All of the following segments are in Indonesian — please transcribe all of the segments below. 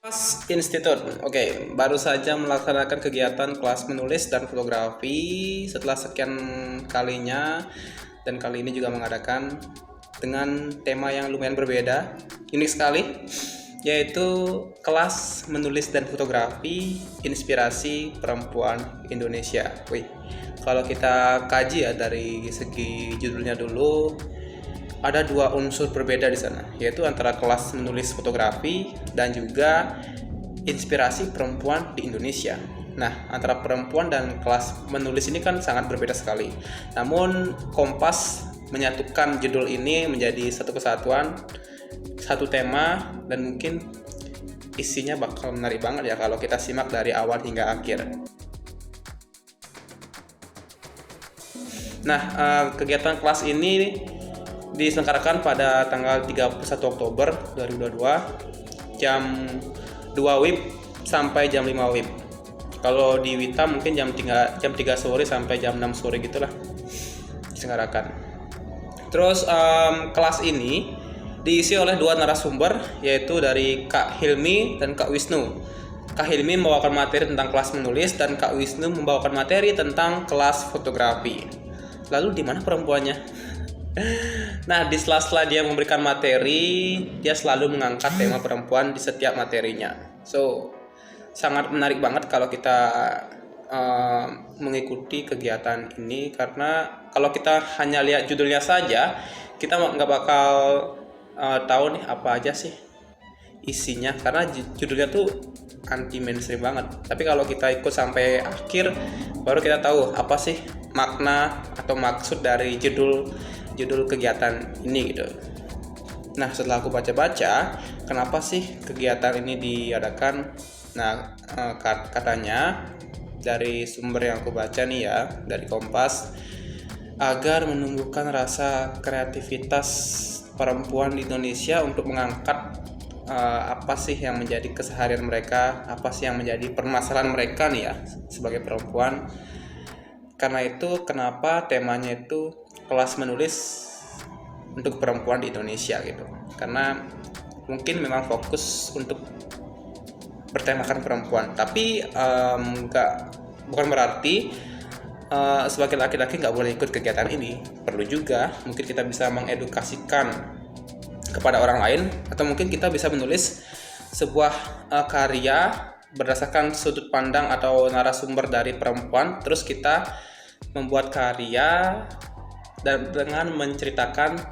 Kelas Institute, oke, baru saja melaksanakan kegiatan kelas menulis dan fotografi setelah sekian kalinya, dan kali ini juga mengadakan dengan tema yang lumayan berbeda, unik sekali, yaitu kelas menulis dan fotografi inspirasi perempuan Indonesia. Wih, kalau kita kaji ya dari segi judulnya dulu, ada dua unsur berbeda di sana, yaitu antara kelas menulis fotografi dan juga inspirasi perempuan di Indonesia. Nah, antara perempuan dan kelas menulis ini kan sangat berbeda sekali. Namun, Kompas menyatukan judul ini menjadi satu kesatuan, satu tema, dan mungkin isinya bakal menarik banget ya kalau kita simak dari awal hingga akhir. Nah, kegiatan kelas ini diselenggarakan pada tanggal 31 Oktober 2022 jam 2 WIB sampai jam 5 WIB. Kalau di Wita mungkin jam 3 sore sampai jam 6 sore gitulah diselenggarakan. Terus kelas ini diisi oleh dua narasumber, yaitu dari Kak Hilmi dan Kak Wisnu. Kak Hilmi membawakan materi tentang kelas menulis dan Kak Wisnu membawakan materi tentang kelas fotografi. Lalu di mana perempuannya? Nah, di sela-sela dia memberikan materi, dia selalu mengangkat tema perempuan di setiap materinya. So, sangat menarik banget kalau kita mengikuti kegiatan ini, karena kalau kita hanya lihat judulnya saja, kita nggak bakal tahu nih apa aja sih isinya, karena judulnya tuh anti mainstream banget. Tapi kalau kita ikut sampai akhir, baru kita tahu apa sih makna atau maksud dari judul kegiatan ini gitu. Nah, setelah aku baca-baca, kenapa sih kegiatan ini diadakan? Nah, katanya dari sumber yang aku baca nih ya, dari Kompas, agar menumbuhkan rasa kreativitas perempuan di Indonesia untuk mengangkat apa sih yang menjadi keseharian mereka, apa sih yang menjadi permasalahan mereka nih ya sebagai perempuan. Karena itu kenapa temanya itu kelas menulis untuk perempuan di Indonesia gitu. Karena mungkin memang fokus untuk bertemakan perempuan, tapi bukan berarti sebagai laki-laki nggak boleh ikut kegiatan ini. Perlu juga, mungkin kita bisa mengedukasikan kepada orang lain, atau mungkin kita bisa menulis sebuah karya berdasarkan sudut pandang atau narasumber dari perempuan, terus kita membuat karya dan dengan menceritakan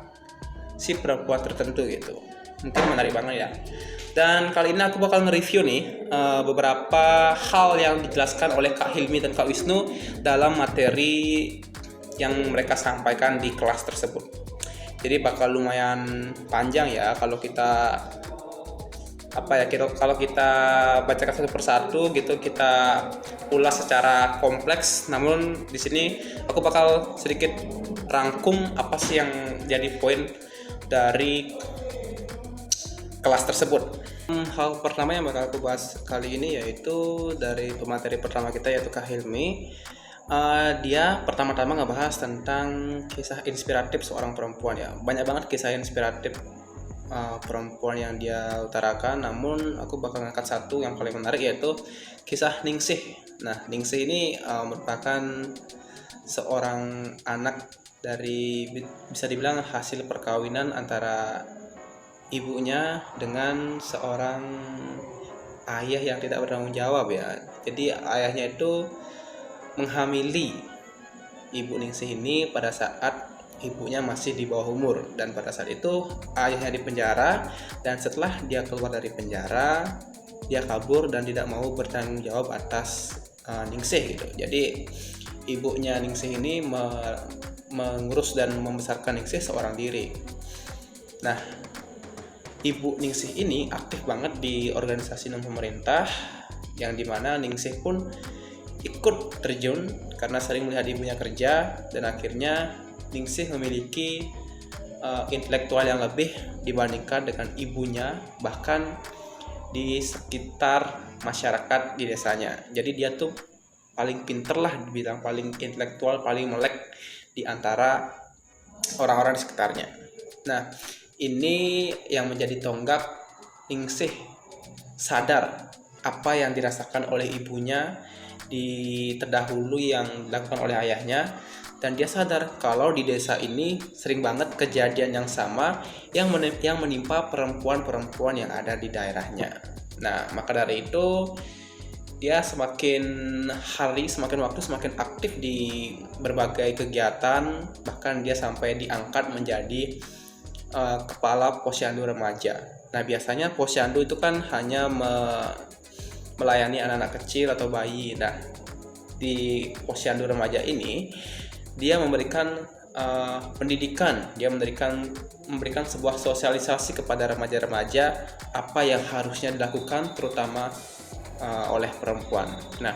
si perempuan tertentu gitu. Mungkin menarik banget ya. Dan kali ini aku bakal nge-review nih beberapa hal yang dijelaskan oleh Kak Hilmi dan Kak Wisnu dalam materi yang mereka sampaikan di kelas tersebut. Jadi bakal lumayan panjang ya kalau kita kalau kita bacakan satu persatu gitu, kita ulas secara kompleks. Namun di sini aku bakal sedikit rangkum apa sih yang jadi poin dari kelas tersebut. Hal pertama yang bakal aku bahas kali ini yaitu dari pemateri pertama kita, yaitu Kak Hilmi. Dia pertama-tama ngebahas tentang kisah inspiratif seorang perempuan ya. Banyak banget kisah inspiratif perempuan yang dia utarakan, namun aku bakal ngangkat satu yang paling menarik, yaitu kisah Ningsih. Nah, Ningsih ini merupakan seorang anak dari, bisa dibilang, hasil perkawinan antara ibunya dengan seorang ayah yang tidak bertanggung jawab ya. Jadi ayahnya itu menghamili ibu Ningsih ini pada saat ibunya masih di bawah umur, dan pada saat itu ayahnya dipenjara, dan setelah dia keluar dari penjara dia kabur dan tidak mau bertanggung jawab atas Ningsih gitu. Jadi ibunya Ningsih ini mengurus dan membesarkan Ningsih seorang diri. Nah, ibu Ningsih ini aktif banget di organisasi non pemerintah, yang dimana Ningsih pun ikut terjun karena sering melihat ibunya kerja, dan akhirnya Ningsih memiliki intelektual yang lebih dibandingkan dengan ibunya, bahkan di sekitar masyarakat di desanya. Jadi dia tuh paling pinter lah, dibilang paling intelektual, paling melek di antara orang-orang di sekitarnya. Nah, ini yang menjadi tonggak Ningsih sadar apa yang dirasakan oleh ibunya di terdahulu yang dilakukan oleh ayahnya, dan dia sadar kalau di desa ini sering banget kejadian yang sama yang menimpa perempuan-perempuan yang ada di daerahnya. Nah, maka dari itu dia semakin hari, semakin waktu, semakin aktif di berbagai kegiatan, bahkan dia sampai diangkat menjadi kepala posyandu remaja. Nah, biasanya posyandu itu kan hanya melayani anak-anak kecil atau bayi. Nah, di posyandu remaja ini dia memberikan pendidikan, dia memberikan sebuah sosialisasi kepada remaja-remaja apa yang harusnya dilakukan, terutama oleh perempuan. Nah,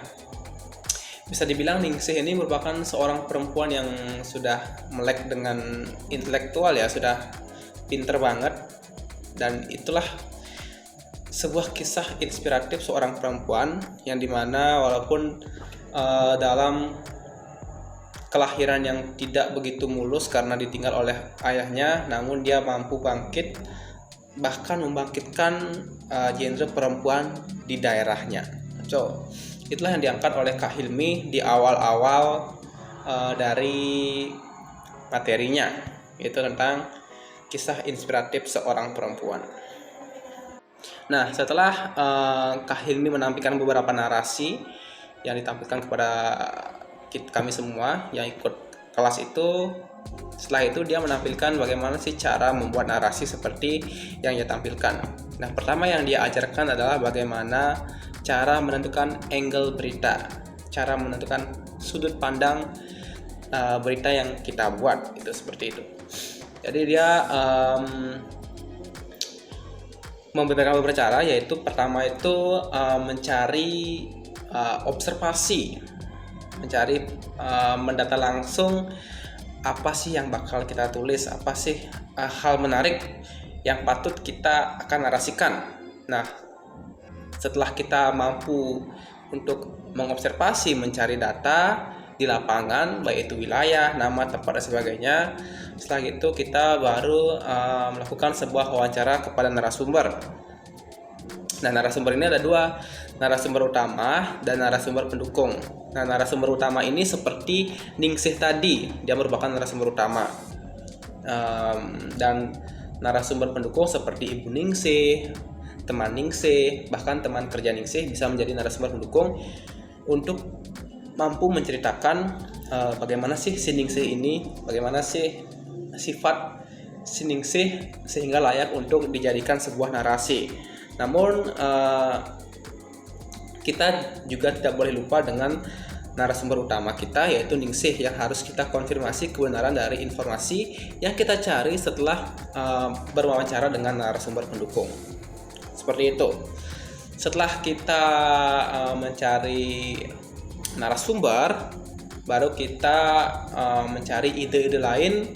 bisa dibilang Ningsih ini merupakan seorang perempuan yang sudah melek dengan intelektual ya, sudah pinter banget, dan itulah sebuah kisah inspiratif seorang perempuan yang dimana walaupun dalam kelahiran yang tidak begitu mulus karena ditinggal oleh ayahnya, namun dia mampu bangkit, bahkan membangkitkan genre perempuan di daerahnya. So, itulah yang diangkat oleh Kak Hilmi di awal-awal dari materinya, yaitu tentang kisah inspiratif seorang perempuan. Nah, setelah Kak Hilmi menampilkan beberapa narasi yang ditampilkan kepada kami semua yang ikut kelas itu, setelah itu dia menampilkan bagaimana sih cara membuat narasi seperti yang dia tampilkan. Nah, pertama yang dia ajarkan adalah bagaimana cara menentukan angle berita, cara menentukan sudut pandang berita yang kita buat, itu seperti itu. Jadi dia memberikan beberapa cara, yaitu pertama itu mencari observasi, mencari mendata langsung apa sih yang bakal kita tulis, apa sih hal menarik yang patut kita akan narasikan. Nah, setelah kita mampu untuk mengobservasi, mencari data di lapangan, baik itu wilayah, nama, tempat, dan sebagainya, setelah itu kita baru melakukan sebuah wawancara kepada narasumber. Nah, narasumber ini ada dua, narasumber utama dan narasumber pendukung. Nah, narasumber utama ini seperti Ningsih tadi, dia merupakan narasumber utama, dan narasumber pendukung seperti Ibu Ningsih, teman Ningsih, bahkan teman kerja Ningsih bisa menjadi narasumber pendukung untuk mampu menceritakan bagaimana sih si Ningsih ini, bagaimana sih sifat si Ningsih sehingga layak untuk dijadikan sebuah narasi. Namun kita juga tidak boleh lupa dengan narasumber utama kita, yaitu Ningsih, yang harus kita konfirmasi kebenaran dari informasi yang kita cari setelah berwawancara dengan narasumber pendukung. Seperti itu. Setelah kita mencari narasumber, baru kita mencari ide-ide lain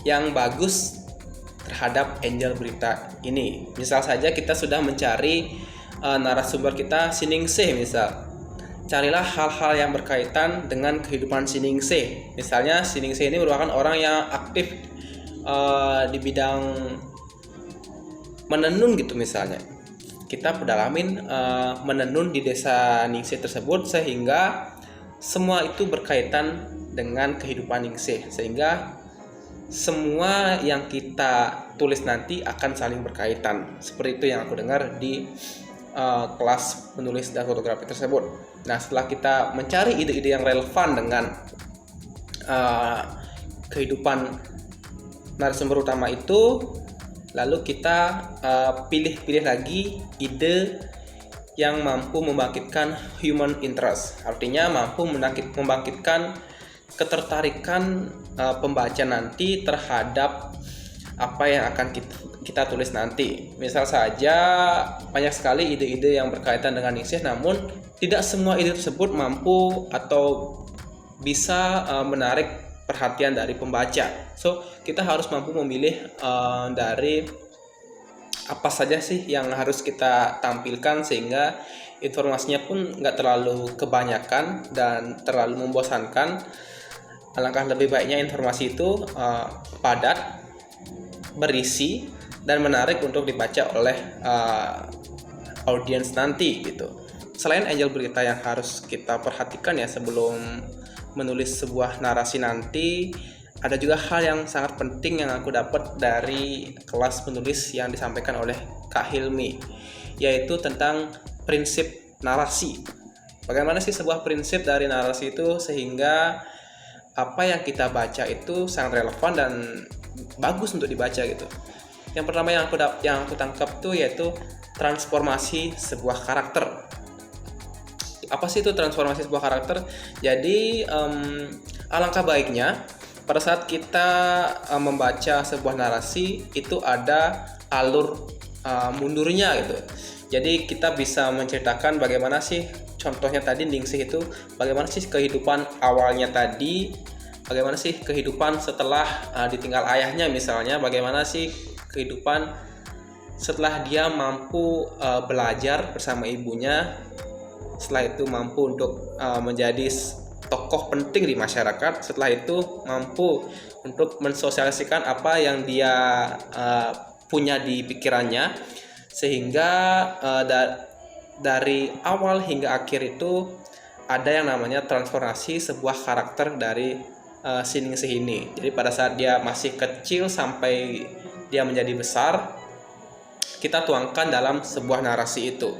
yang bagus terhadap angle berita ini. Misal saja kita sudah mencari narasumber kita si Ningsih, misal carilah hal-hal yang berkaitan dengan kehidupan si Ningsih. Misalnya si Ningsih ini merupakan orang yang aktif di bidang menenun gitu misalnya. Kita pedalamin menenun di desa Ningsih tersebut sehingga semua itu berkaitan dengan kehidupan Ningsih, sehingga semua yang kita tulis nanti akan saling berkaitan. Seperti itu yang aku dengar di kelas menulis dan fotografi tersebut. Nah, setelah kita mencari ide-ide yang relevan dengan kehidupan narasumber utama itu, lalu kita pilih-pilih lagi ide yang mampu membangkitkan human interest, artinya mampu membangkitkan ketertarikan pembaca nanti terhadap apa yang akan kita tulis nanti. Misal saja banyak sekali ide-ide yang berkaitan dengan Ningsih, namun tidak semua ide tersebut mampu atau bisa menarik perhatian dari pembaca. So, kita harus mampu memilih dari apa saja sih yang harus kita tampilkan sehingga informasinya pun nggak terlalu kebanyakan dan terlalu membosankan. Alangkah lebih baiknya informasi itu padat, berisi, dan menarik untuk dibaca oleh audiens nanti gitu. Selain angle berita yang harus kita perhatikan ya sebelum menulis sebuah narasi nanti, ada juga hal yang sangat penting yang aku dapat dari kelas menulis yang disampaikan oleh Kak Hilmi, yaitu tentang prinsip narasi. Bagaimana sih sebuah prinsip dari narasi itu sehingga apa yang kita baca itu sangat relevan dan bagus untuk dibaca gitu. Yang pertama yang aku tangkap tuh yaitu transformasi sebuah karakter. Apa sih itu transformasi sebuah karakter? Jadi alangkah baiknya pada saat kita membaca sebuah narasi itu ada alur mundurnya gitu. Jadi kita bisa menceritakan bagaimana sih contohnya tadi Ningsih itu, bagaimana sih kehidupan awalnya tadi, bagaimana sih kehidupan setelah ditinggal ayahnya misalnya, bagaimana sih kehidupan setelah dia mampu belajar bersama ibunya, setelah itu mampu untuk menjadi tokoh penting di masyarakat, setelah itu mampu untuk mensosialisasikan apa yang dia punya di pikirannya, sehingga dari awal hingga akhir itu ada yang namanya transformasi sebuah karakter dari si Ningsih ini. Jadi pada saat dia masih kecil sampai dia menjadi besar, kita tuangkan dalam sebuah narasi itu.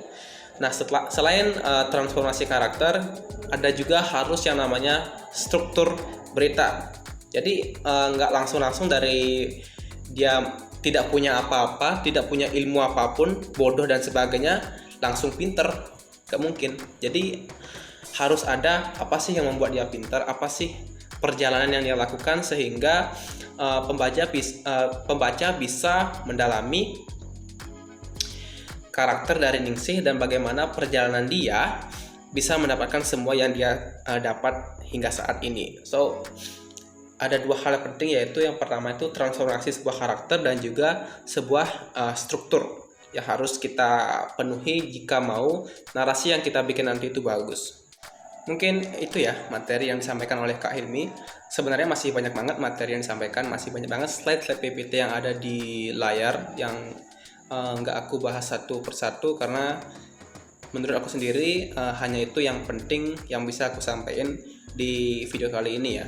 Nah, selain transformasi karakter, ada juga harus yang namanya struktur berita. Jadi nggak langsung dari dia tidak punya apa-apa, tidak punya ilmu apapun, bodoh dan sebagainya, langsung pinter. Gak mungkin. Jadi harus ada apa sih yang membuat dia pintar, apa sih perjalanan yang dia lakukan sehingga pembaca bisa mendalami karakter dari Ningsih dan bagaimana perjalanan dia bisa mendapatkan semua yang dia dapat hingga saat ini. So, ada dua hal yang penting, yaitu yang pertama itu transformasi sebuah karakter dan juga sebuah struktur yang harus kita penuhi jika mau narasi yang kita bikin nanti itu bagus. Mungkin itu ya materi yang disampaikan oleh Kak Hilmi. Sebenarnya masih banyak banget materi yang disampaikan, masih banyak banget slide-slide PPT yang ada di layar yang nggak aku bahas satu persatu karena menurut aku sendiri hanya itu yang penting yang bisa aku sampaikan di video kali ini ya.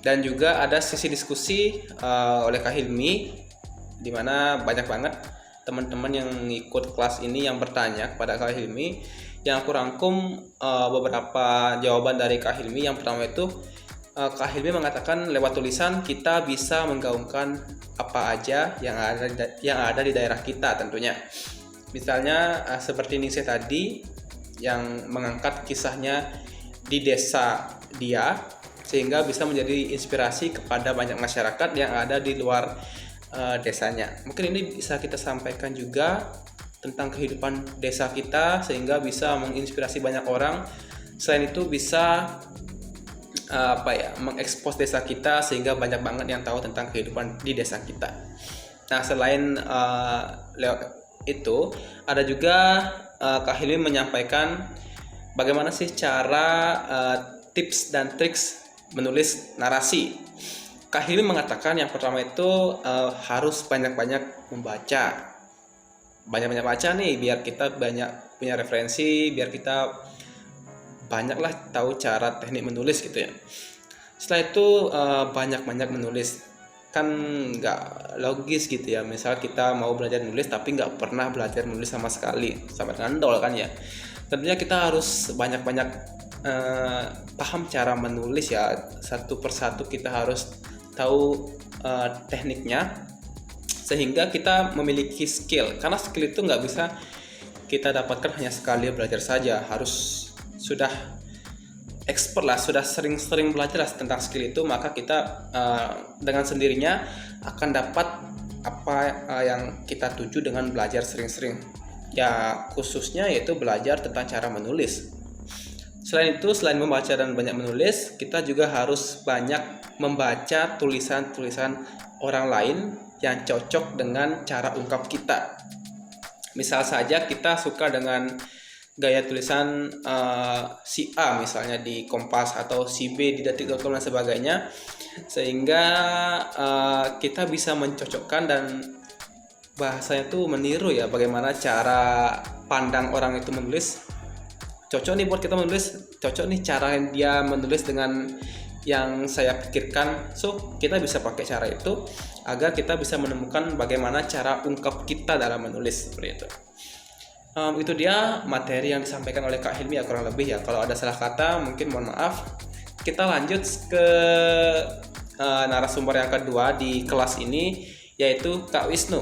Dan juga ada sesi diskusi oleh Kak Hilmi, dimana banyak banget teman-teman yang ikut kelas ini yang bertanya kepada Kak Hilmi. Yang aku rangkum beberapa jawaban dari Kak Hilmi. Yang pertama itu Kak Hilmi mengatakan lewat tulisan kita bisa menggaungkan apa aja yang ada di daerah kita tentunya. Misalnya seperti Ningsih tadi yang mengangkat kisahnya di desa dia, sehingga bisa menjadi inspirasi kepada banyak masyarakat yang ada di luar desanya. Mungkin ini bisa kita sampaikan juga tentang kehidupan desa kita sehingga bisa menginspirasi banyak orang. Selain itu bisa mengekspos desa kita sehingga banyak banget yang tahu tentang kehidupan di desa kita. Nah, selain itu ada juga Kak Hilmi menyampaikan bagaimana sih cara tips dan triks menulis narasi. Kak Hilmi mengatakan yang pertama itu harus banyak-banyak membaca. Banyak-banyak baca nih biar kita banyak punya referensi, biar kita banyaklah tahu cara teknik menulis gitu ya. Setelah itu banyak-banyak menulis. Kan nggak logis gitu ya, misal kita mau belajar nulis tapi nggak pernah belajar nulis sama sekali, sampai dengan nol kan ya. Tentunya kita harus banyak-banyak paham cara menulis ya, satu persatu kita harus tahu tekniknya sehingga kita memiliki skill. Karena skill itu nggak bisa kita dapatkan hanya sekali belajar saja, harus sudah expert lah, sudah sering-sering belajar lah tentang skill itu, maka kita dengan sendirinya akan dapat apa yang kita tuju dengan belajar sering-sering. Ya khususnya yaitu belajar tentang cara menulis. Selain itu, selain membaca dan banyak menulis, kita juga harus banyak membaca tulisan-tulisan orang lain yang cocok dengan cara ungkap kita. Misal saja kita suka dengan gaya tulisan si A misalnya di Kompas atau si B di Detik.com dan sebagainya, sehingga kita bisa mencocokkan dan bahasanya tuh meniru ya bagaimana cara pandang orang itu menulis. Cocok nih buat kita menulis, cocok nih cara dia menulis dengan yang saya pikirkan. So kita bisa pakai cara itu agar kita bisa menemukan bagaimana cara ungkap kita dalam menulis seperti itu. Itu dia materi yang disampaikan oleh Kak Hilmi ya, kurang lebih ya. Kalau ada salah kata mungkin mohon maaf. Kita lanjut ke narasumber yang kedua di kelas ini, yaitu Kak Wisnu.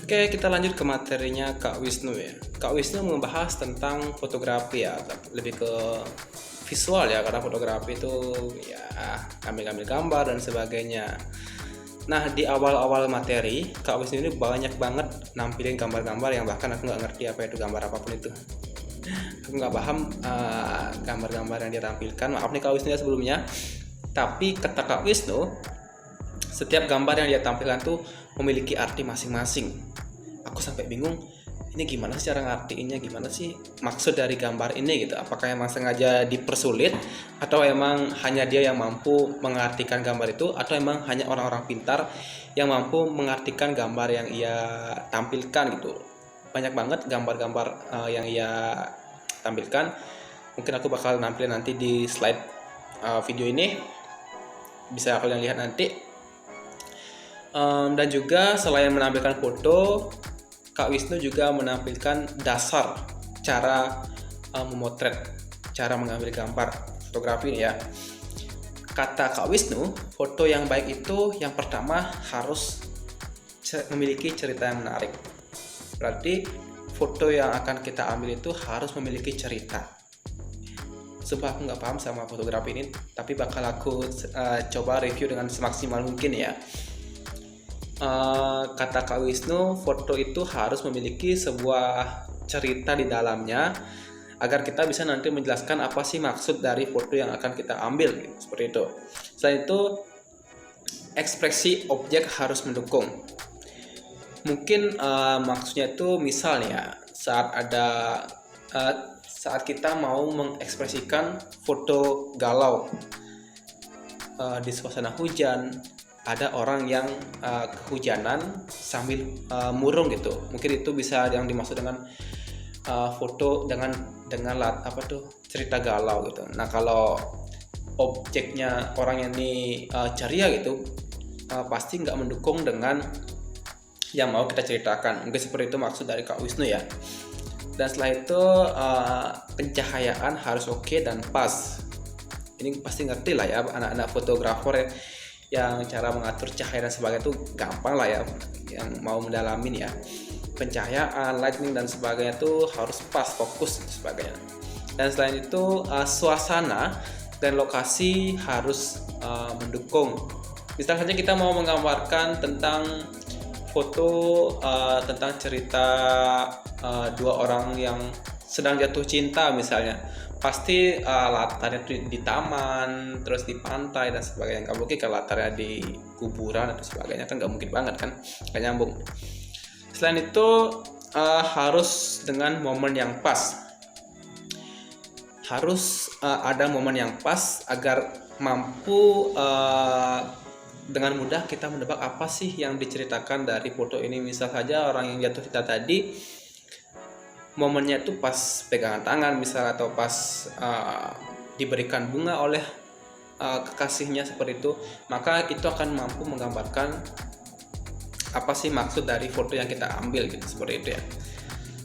Oke, kita lanjut ke materinya Kak Wisnu ya. Kak Wisnu membahas tentang fotografi ya, lebih ke visual ya, karena fotografi itu ya ambil gambar dan sebagainya. Nah, di awal-awal materi Kak Wisnu ini banyak banget nampilin gambar-gambar yang bahkan aku nggak ngerti apa itu gambar apapun itu. Aku nggak paham gambar-gambar yang dia tampilkan. Maaf nih Kak Wisnu ya sebelumnya. Tapi kata Kak Wisnu, setiap gambar yang dia tampilkan tuh memiliki arti masing-masing. Aku sampai bingung, ini gimana sih cara ngartiinnya, gimana sih maksud dari gambar ini gitu. Apakah emang sengaja dipersulit, atau emang hanya dia yang mampu mengartikan gambar itu, atau emang hanya orang-orang pintar yang mampu mengartikan gambar yang ia tampilkan gitu. Banyak banget gambar-gambar yang ia tampilkan. Mungkin aku bakal nampilin nanti di slide video ini, bisa kalian lihat nanti. Dan juga selain menampilkan foto, Kak Wisnu juga menampilkan dasar cara memotret, cara mengambil gambar fotografi ini ya. Kata Kak Wisnu, foto yang baik itu yang pertama harus memiliki cerita yang menarik. Berarti foto yang akan kita ambil itu harus memiliki cerita. Sumpah aku nggak paham sama fotografi ini, tapi bakal aku coba review dengan semaksimal mungkin ya. Kata Kak Wisnu, foto itu harus memiliki sebuah cerita di dalamnya agar kita bisa nanti menjelaskan apa sih maksud dari foto yang akan kita ambil gitu, seperti itu. Selain itu, ekspresi objek harus mendukung. Mungkin maksudnya itu misalnya saat kita mau mengekspresikan foto galau di suasana hujan, ada orang yang kehujanan sambil murung gitu. Mungkin itu bisa yang dimaksud dengan foto dengan cerita galau gitu. Nah, kalau objeknya orang yang ini ceria gitu, pasti nggak mendukung dengan yang mau kita ceritakan. Mungkin seperti itu maksud dari Kak Wisnu ya. Dan setelah itu pencahayaan harus oke dan pas. Ini pasti ngerti lah ya anak-anak fotografer ya, yang cara mengatur cahaya dan sebagainya itu gampang lah ya, yang mau mendalamin ya. Pencahayaan, lighting dan sebagainya itu harus pas, fokus dan sebagainya. Dan selain itu suasana dan lokasi harus mendukung. Misalnya kita mau menggambarkan tentang foto tentang cerita dua orang yang sedang jatuh cinta misalnya, pasti latarnya di taman, terus di pantai dan sebagainya. Nggak mungkin kalau latarnya di kuburan atau sebagainya, kan nggak mungkin banget kan, nggak nyambung. Selain itu harus dengan momen yang pas. Harus ada momen yang pas agar mampu dengan mudah kita menebak apa sih yang diceritakan dari foto ini. Misal saja orang yang jatuh cinta tadi, momennya itu pas pegangan tangan misal, atau pas diberikan bunga oleh kekasihnya seperti itu, maka itu akan mampu menggambarkan apa sih maksud dari foto yang kita ambil gitu, seperti itu ya.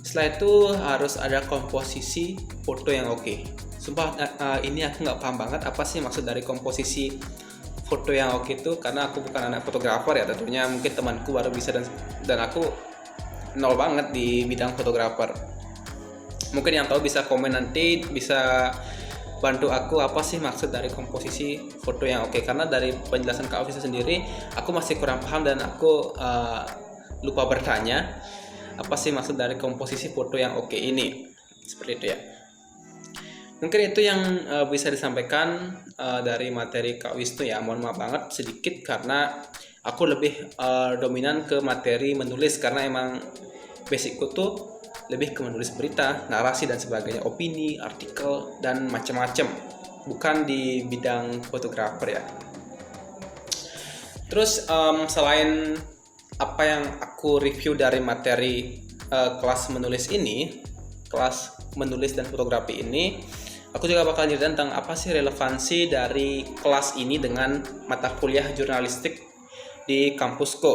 Setelah itu harus ada komposisi foto yang oke. Sumpah ini aku nggak paham banget apa sih maksud dari komposisi foto yang oke itu, karena aku bukan anak fotografer ya tentunya. Mungkin temanku baru bisa, dan aku nol banget di bidang fotografer. Mungkin yang tahu bisa komen nanti, bisa bantu aku apa sih maksud dari komposisi foto yang oke. Karena dari penjelasan Kak Ofisa sendiri aku masih kurang paham, dan aku lupa bertanya apa sih maksud dari komposisi foto yang oke ini, seperti itu ya. Mungkin itu yang bisa disampaikan dari materi Kak Wisnu ya. Mohon maaf banget sedikit karena aku lebih dominan ke materi menulis, karena emang basicku tuh lebih ke menulis berita, narasi dan sebagainya, opini, artikel dan macam-macam, bukan di bidang fotografer ya. Terus selain apa yang aku review dari materi kelas menulis ini, kelas menulis dan fotografi ini, aku juga bakal nyeritain tentang apa sih relevansi dari kelas ini dengan mata kuliah jurnalistik di kampusku.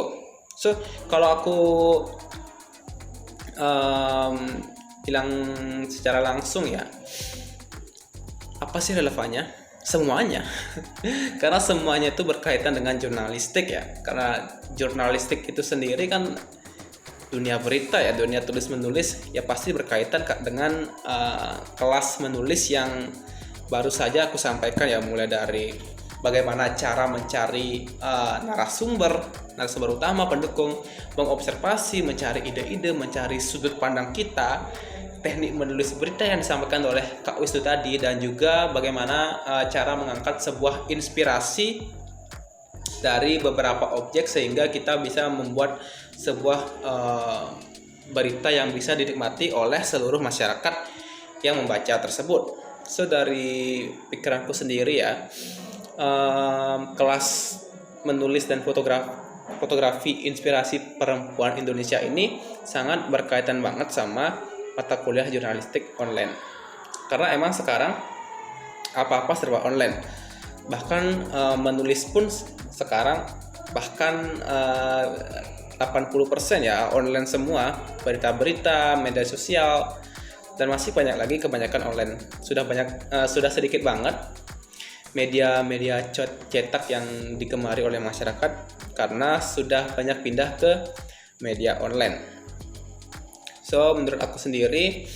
So, kalau aku bilang secara langsung ya, apa sih relevannya? Semuanya. Karena semuanya itu berkaitan dengan jurnalistik ya. Karena jurnalistik itu sendiri kan dunia berita ya, dunia tulis menulis ya, pasti berkaitan dengan kelas menulis yang baru saja aku sampaikan ya, mulai dari bagaimana cara mencari narasumber utama, pendukung, mengobservasi, mencari ide-ide, mencari sudut pandang kita, teknik menulis berita yang disampaikan oleh Kak Wisnu tadi, dan juga bagaimana cara mengangkat sebuah inspirasi dari beberapa objek sehingga kita bisa membuat sebuah berita yang bisa dinikmati oleh seluruh masyarakat yang membaca tersebut. So, dari pikiranku sendiri ya, kelas menulis dan fotografi inspirasi perempuan Indonesia ini sangat berkaitan banget sama mata kuliah jurnalistik online. Karena emang sekarang apa-apa serba online. Bahkan menulis pun sekarang bahkan 80% ya online semua, berita-berita, media sosial, dan masih banyak lagi, kebanyakan online. Sudah sedikit banget media-media cetak yang digemari oleh masyarakat karena sudah banyak pindah ke media online. So, menurut aku sendiri,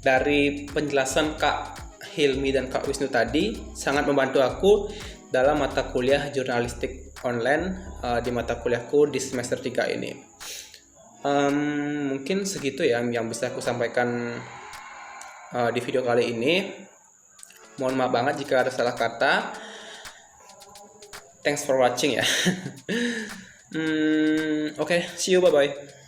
dari penjelasan Kak Hilmi dan Kak Wisnu tadi sangat membantu aku dalam mata kuliah jurnalistik online di mata kuliahku di semester 3 ini. Mungkin segitu ya yang bisa aku sampaikan di video kali ini. Mohon maaf banget jika ada salah kata. Thanks for watching ya. Okay, see you, bye-bye.